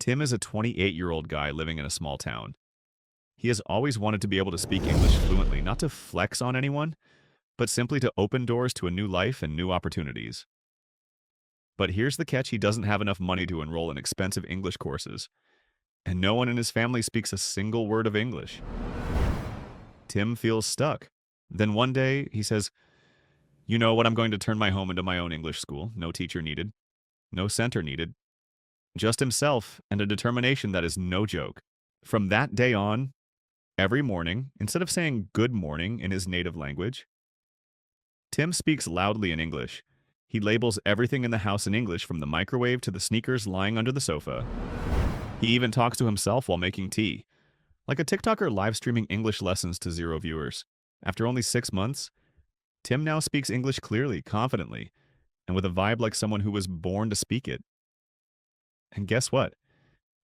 Tim is a 28-year-old guy living in a small town. He has always wanted to be able to speak English fluently, not to flex on anyone, but simply to open doors to a new life and new opportunities. But here's the catch: he doesn't have enough money to enroll in expensive English courses, and no one in his family speaks a single word of English. Tim feels stuck. Then one day, he says, "You know what? I'm going to turn my home into my own English school. No teacher needed, no center needed. Just himself and a determination that is no joke." From that day on, every morning, instead of saying good morning in his native language, Tim speaks loudly in English. He labels everything in the house in English, from the microwave to the sneakers lying under the sofa. He even talks to himself while making tea, like a TikToker live streaming English lessons to zero viewers. After only 6 months, Tim now speaks English clearly, confidently, and with a vibe like someone who was born to speak it. And guess what?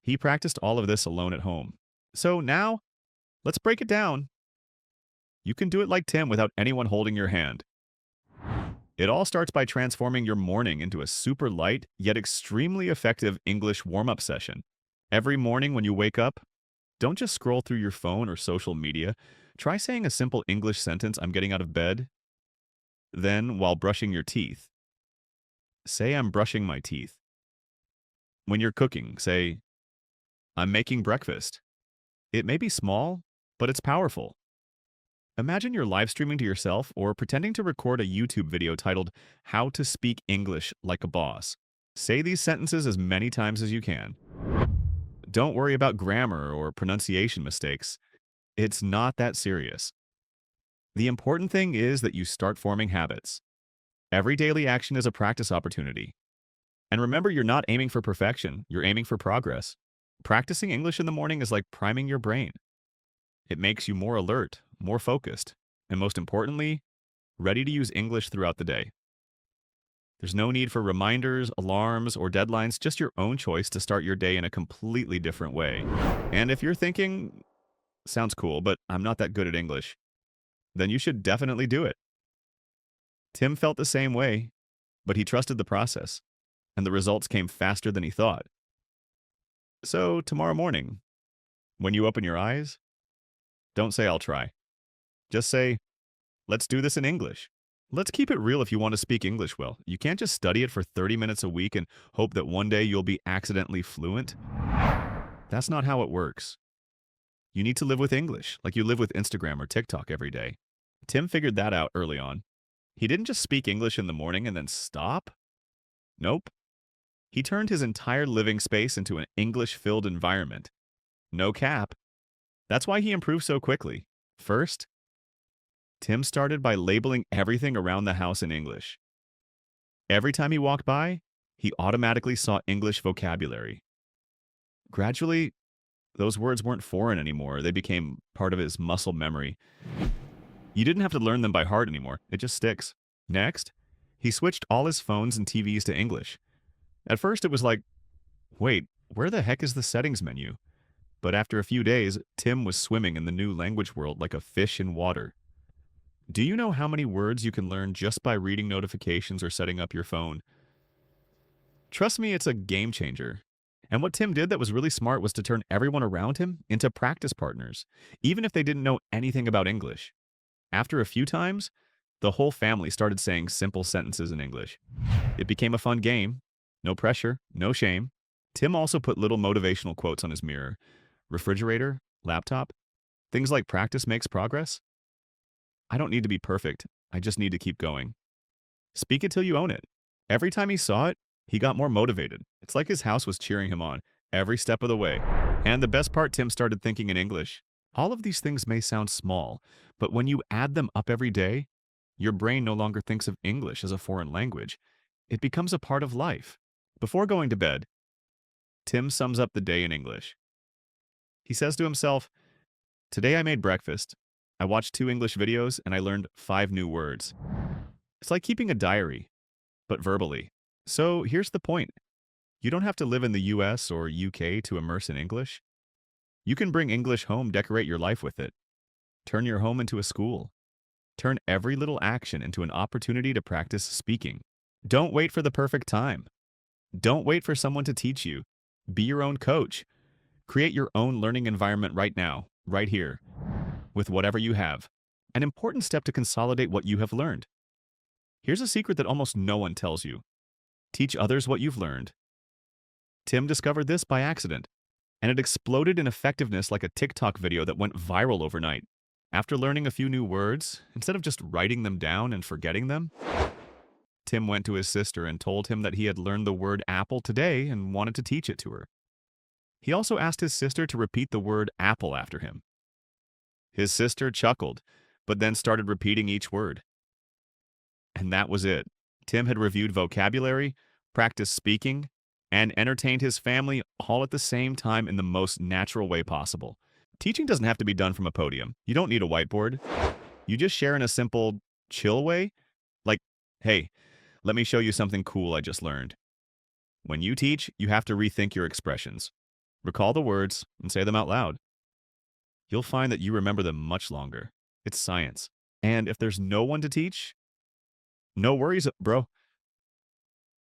He practiced all of this alone at home. So now, let's break it down. You can do it like Tim without anyone holding your hand. It all starts by transforming your morning into a super light, yet extremely effective English warm-up session. Every morning when you wake up, don't just scroll through your phone or social media. Try saying a simple English sentence: "I'm getting out of bed." Then, while brushing your teeth, say, "I'm brushing my teeth." When you're cooking, say, "I'm making breakfast." It may be small, but it's powerful. Imagine you're live streaming to yourself or pretending to record a YouTube video titled "How to Speak English Like a Boss." Say these sentences as many times as you can. Don't worry about grammar or pronunciation mistakes. It's not that serious. The important thing is that you start forming habits. Every daily action is a practice opportunity. And remember, you're not aiming for perfection, you're aiming for progress. Practicing English in the morning is like priming your brain. It makes you more alert, more focused, and most importantly, ready to use English throughout the day. There's no need for reminders, alarms, or deadlines, just your own choice to start your day in a completely different way. And if you're thinking, "Sounds cool, but I'm not that good at English," then you should definitely do it. Tim felt the same way, but he trusted the process, and the results came faster than he thought. So tomorrow morning, when you open your eyes, don't say "I'll try." Just say, "Let's do this in English." Let's keep it real. If you want to speak English well, you can't just study it for 30 minutes a week and hope that one day you'll be accidentally fluent. That's not how it works. You need to live with English like you live with Instagram or TikTok every day. Tim figured that out early on. He didn't just speak English in the morning and then stop. Nope. He turned his entire living space into an English-filled environment. No cap. That's why he improved so quickly. First, Tim started by labeling everything around the house in English. Every time he walked by, he automatically saw English vocabulary. Gradually, those words weren't foreign anymore. They became part of his muscle memory. You didn't have to learn them by heart anymore. It just sticks. Next, he switched all his phones and TVs to English. At first, it was like, wait, where the heck is the settings menu? But after a few days, Tim was swimming in the new language world like a fish in water. Do you know how many words you can learn just by reading notifications or setting up your phone? Trust me, it's a game changer. And what Tim did that was really smart was to turn everyone around him into practice partners, even if they didn't know anything about English. After a few times, the whole family started saying simple sentences in English. It became a fun game. No pressure, no shame. Tim also put little motivational quotes on his mirror, refrigerator, laptop. Things like "practice makes progress." I don't need to be perfect. I just need to keep going. Speak it till you own it. Every time he saw it, he got more motivated. It's like his house was cheering him on every step of the way. And the best part, Tim started thinking in English. All of these things may sound small, but when you add them up every day, your brain no longer thinks of English as a foreign language. It becomes a part of life. Before going to bed, Tim sums up the day in English. He says to himself, "Today I made breakfast. I watched 2 English videos and I learned 5 new words." It's like keeping a diary, but verbally. So here's the point. You don't have to live in the US or UK to immerse in English. You can bring English home, decorate your life with it. Turn your home into a school. Turn every little action into an opportunity to practice speaking. Don't wait for the perfect time. Don't wait for someone to teach you. Be your own coach. Create your own learning environment right now, right here, with whatever you have. An important step to consolidate what you have learned. Here's a secret that almost no one tells you. Teach others what you've learned. Tim discovered this by accident, and it exploded in effectiveness like a TikTok video that went viral overnight. After learning a few new words, instead of just writing them down and forgetting them, Tim went to his sister and told him that he had learned the word apple today and wanted to teach it to her. He also asked his sister to repeat the word apple after him. His sister chuckled, but then started repeating each word. And that was it. Tim had reviewed vocabulary, practiced speaking, and entertained his family all at the same time in the most natural way possible. Teaching doesn't have to be done from a podium. You don't need a whiteboard. You just share in a simple, chill way, like, hey, let me show you something cool I just learned. When you teach, you have to rethink your expressions. Recall the words and say them out loud. You'll find that you remember them much longer. It's science. And if there's no one to teach, no worries, bro.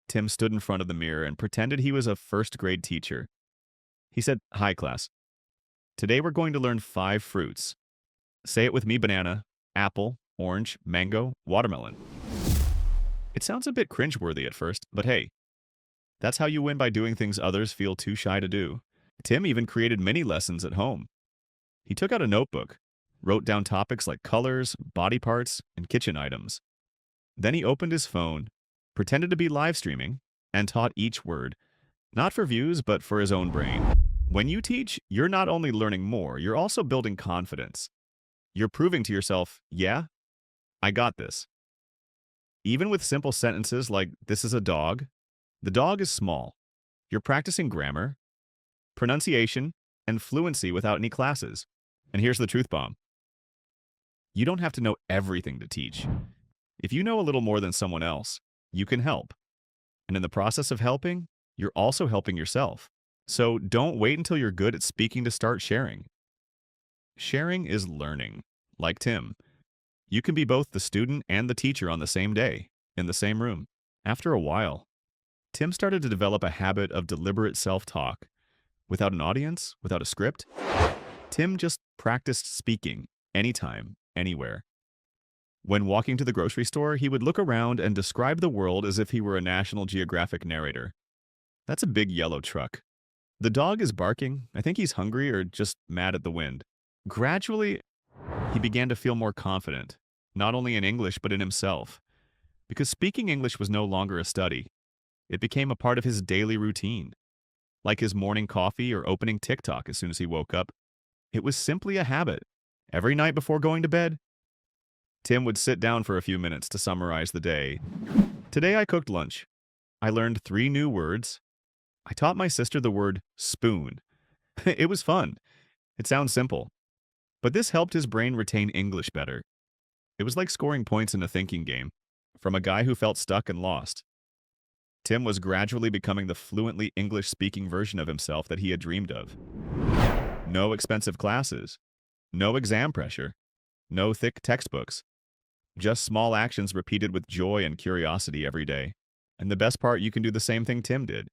Tim stood in front of the mirror and pretended he was a first-grade teacher. He said, "Hi, class. Today we're going to learn 5 fruits. Say it with me: banana, apple, orange, mango, watermelon." It sounds a bit cringeworthy at first, but hey, that's how you win by doing things others feel too shy to do. Tim even created mini lessons at home. He took out a notebook, wrote down topics like colors, body parts, and kitchen items. Then he opened his phone, pretended to be live streaming, and taught each word, not for views, but for his own brain. When you teach, you're not only learning more, you're also building confidence. You're proving to yourself, yeah, I got this. Even with simple sentences like, this is a dog, the dog is small. You're practicing grammar, pronunciation, and fluency without any classes. And here's the truth bomb. You don't have to know everything to teach. If you know a little more than someone else, you can help. And in the process of helping, you're also helping yourself. So don't wait until you're good at speaking to start sharing. Sharing is learning, like Tim. You can be both the student and the teacher on the same day, in the same room. After a while, Tim started to develop a habit of deliberate self-talk. Without an audience, without a script, Tim just practiced speaking, anytime, anywhere. When walking to the grocery store, he would look around and describe the world as if he were a National Geographic narrator. That's a big yellow truck. The dog is barking. I think he's hungry or just mad at the wind. Gradually, he began to feel more confident, not only in English but in himself. Because speaking English was no longer a study. It became a part of his daily routine. Like his morning coffee or opening TikTok as soon as he woke up. It was simply a habit. Every night before going to bed, Tim would sit down for a few minutes to summarize the day. Today I cooked lunch. I learned 3 new words. I taught my sister the word spoon. It was fun. It sounds simple. But this helped his brain retain English better. It was like scoring points in a thinking game, from a guy who felt stuck and lost. Tim was gradually becoming the fluently English-speaking version of himself that he had dreamed of. No expensive classes. No exam pressure. No thick textbooks. Just small actions repeated with joy and curiosity every day. And the best part, you can do the same thing Tim did.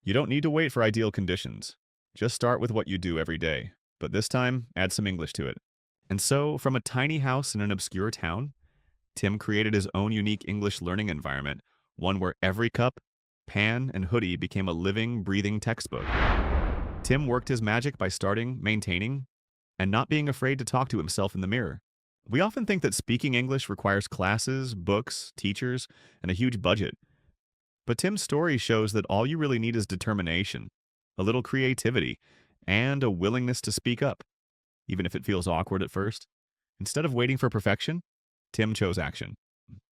You don't need to wait for ideal conditions. Just start with what you do every day. But this time, add some English to it. And so, from a tiny house in an obscure town, Tim created his own unique English learning environment, one where every cup, pan, and hoodie became a living, breathing textbook. Tim worked his magic by starting, maintaining, and not being afraid to talk to himself in the mirror. We often think that speaking English requires classes, books, teachers, and a huge budget. But Tim's story shows that all you really need is determination, a little creativity, and a willingness to speak up, even if it feels awkward at first. Instead of waiting for perfection, Tim chose action.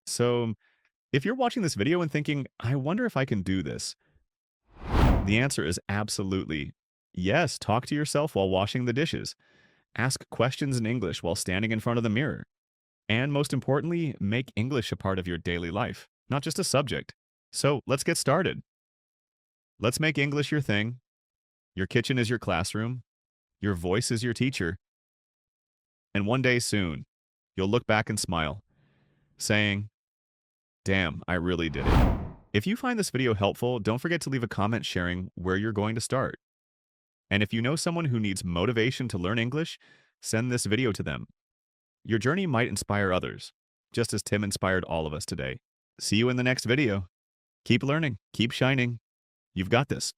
So, if you're watching this video and thinking, I wonder if I can do this, the answer is absolutely yes. Talk to yourself while washing the dishes. Ask questions in English while standing in front of the mirror. And most importantly, make English a part of your daily life, not just a subject. So let's get started. Let's make English your thing. Your kitchen is your classroom. Your voice is your teacher. And one day soon, you'll look back and smile, saying, damn, I really did it. If you find this video helpful, don't forget to leave a comment sharing where you're going to start. And if you know someone who needs motivation to learn English, send this video to them. Your journey might inspire others, just as Tim inspired all of us today. See you in the next video. Keep learning, keep shining. You've got this.